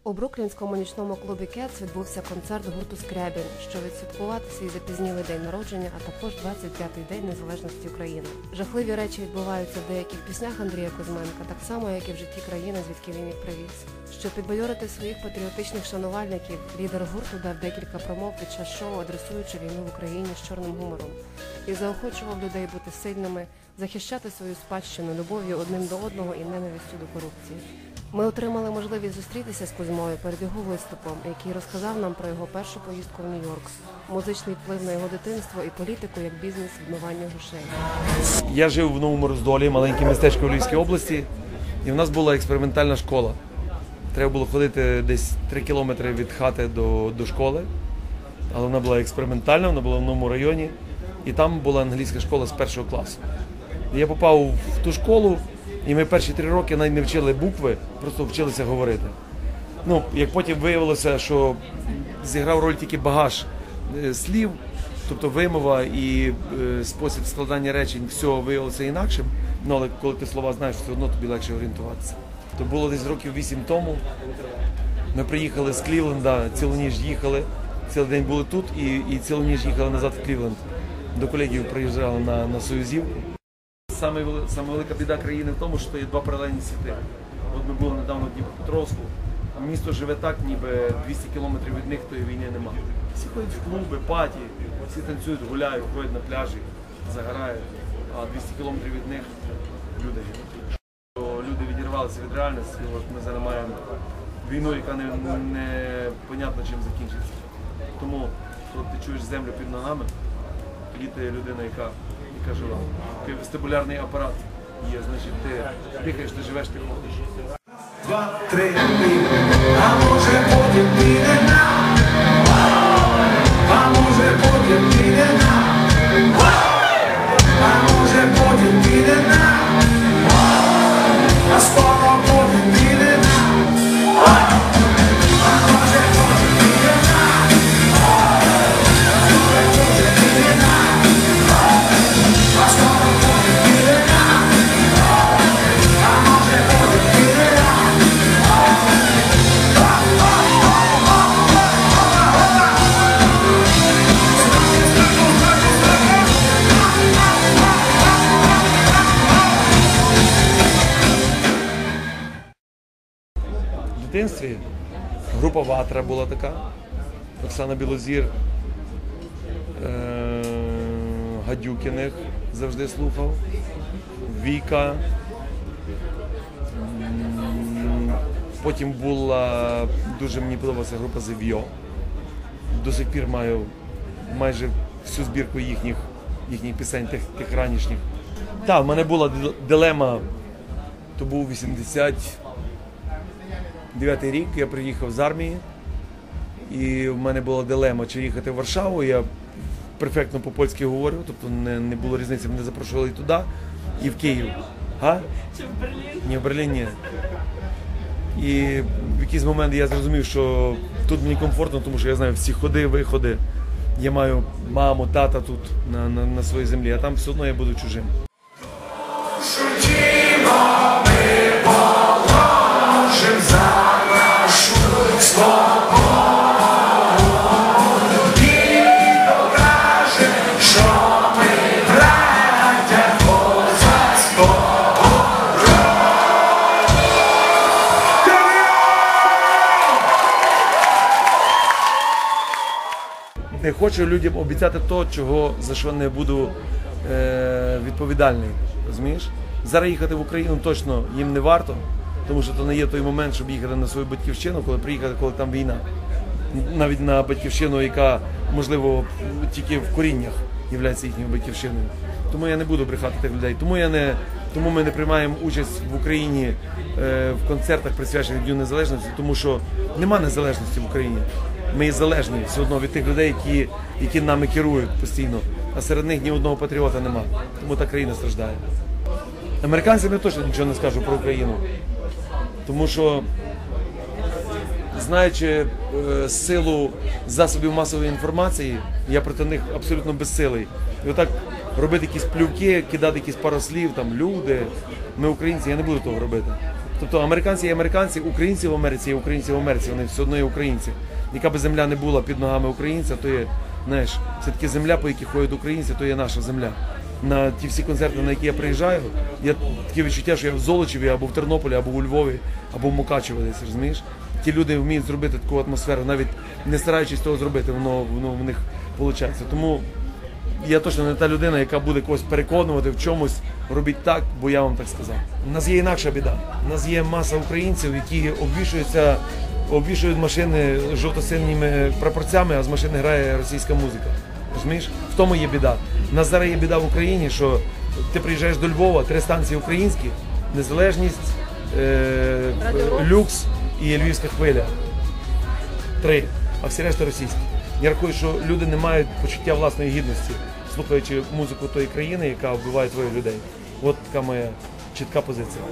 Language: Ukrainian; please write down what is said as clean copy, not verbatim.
У бруклінському нічному клубі «Кетс» відбувся концерт гурту «Скрябін», що відсвяткувати свій запізнілий день народження, а також 25-й день незалежності України. Жахливі речі відбуваються в деяких піснях Андрія Кузьменка, так само, як і в житті країни, звідки він їх привіз. Щоб підбадьорити своїх патріотичних шанувальників, лідер гурту дав декілька промов під час шоу, адресуючи війну в Україні з чорним гумором, і заохочував людей бути сильними, захищати свою спадщину любов'ю одним до одного і ненавистю до корупції. Ми отримали можливість зустрітися з Кузьмою перед його виступом, який розказав нам про його першу поїздку в Нью-Йорк, музичний вплив на його дитинство і політику як бізнес відмивання грошей. Я жив в Новому Роздолі, маленьке містечко в Львівській області, і в нас була експериментальна школа. Треба було ходити десь 3 кілометри від хати до школи, але вона була експериментальна, вона була в новому районі, і там була англійська школа з 1-го класу. Я попав в ту школу, і ми перші 3 роки навіть не вчили букви, просто вчилися говорити. Ну, як потім виявилося, що зіграв роль тільки багаж слів, тобто вимова і спосіб складання речень, все виявилося інакшим, ну, але коли ти слова знаєш, все одно тобі легше орієнтуватися. То було десь років 8 тому, ми приїхали з Клівленда, цілу ніч їхали, цілий день були тут і цілу ніч їхали назад в Клівленд. До колегів приїжджали на Союзівку. Саме велика біда країни в тому, що є 2 паралельні світи. От ми були недавно в Дніпропетровську, а місто живе так, ніби 200 кілометрів від них тої війни немає. Всі ходять в клуби, паті, всі танцюють, гуляють, ходять на пляжі, загорають, а 200 кілометрів від них люди живуть. Люди відірвалися від реальності, от ми зараз маємо війну, яка непонятно чим закінчиться. Тому, коли ти чуєш землю під ногами, тоді ти людина, яка жива. Такий вестибулярний апарат є, значить ти дихаєш, ти живеш, ти ходиш. 2, 3, а може потім піде нам, а може потім піде нам, а може потім піде нам, а скоро потім піде нам, а може потім піде нам, а скоро потім піде нам, а скоро потім піде нам, а може потім піде нам. В дитинстві група «Ватра» була така, Оксана Білозір, Гадюкіних завжди слухав, Віка, потім була, дуже мені подобалася група The Vio. До сих пір маю майже всю збірку їхніх пісень, тих ранішніх. Так, в мене була дилема, то був 89-й рік, я приїхав з армії, і в мене була дилема, чи їхати в Варшаву, я перфектно по-польськи говорю, тобто не було різниці, мене запрошували і туди, і в Київ. А? Чи в Берлін? Ні, в Берлін ні. І в якийсь момент я зрозумів, що тут мені комфортно, тому що я знаю всі ходи, виходи. Я маю маму, тата тут на своїй землі, а там все одно я буду чужим. Шутімо, ми положим за нашу свободу і покажем, що ми браття козацького роду. Не хочу людям обіцяти то, за що не буду відповідальний, розумієш? Зараз їхати в Україну точно їм не варто, тому що то не є той момент, щоб їхати на свою батьківщину, коли там війна. Навіть на батьківщину, яка, можливо, тільки в коріннях є їхньою батьківщиною. Тому я не буду брехати тих людей. Тому ми не приймаємо участь в Україні в концертах, присвячених Дню Незалежності, тому що нема незалежності в Україні. Ми є залежні все одно від тих людей, які нами керують постійно, а серед них ні одного патріота нема. Тому та країна страждає. Американцям я точно нічого не скажу про Україну, тому що, знаючи силу засобів масової інформації, я проти них абсолютно безсилий. І отак робити якісь плювки, кидати якісь пару слів, там, люди, ми українці, я не буду того робити. Тобто американці є американці, українці в Америці є українці в Америці, вони все одно є українці. Яка би земля не була під ногами українця, то є, знаєш, все-таки земля, по якій ходять українці, то є наша земля. На ті всі концерти, на які я приїжджаю, є таке відчуття, що я в Золочеві, або в Тернополі, або у Львові, або в Мукачеві десь, розумієш? Ті люди вміють зробити таку атмосферу, навіть не стараючись того зробити, воно в них виходить. Тому я точно не та людина, яка буде когось переконувати в чомусь, робіть так, бо я вам так сказав. У нас є інакша біда. У нас є маса українців, які обвішують машини жовто-синіми прапорцями, а з машини грає російська музика. Розумієш? В тому є біда. У нас зараз є біда в Україні, що ти приїжджаєш до Львова, 3 станції українські, Незалежність, Люкс і Львівська хвиля. 3, а всі решта російські. Я рахую, що люди не мають почуття власної гідності, слухаючи музику тої країни, яка вбиває твоїх людей. От така моя чітка позиція.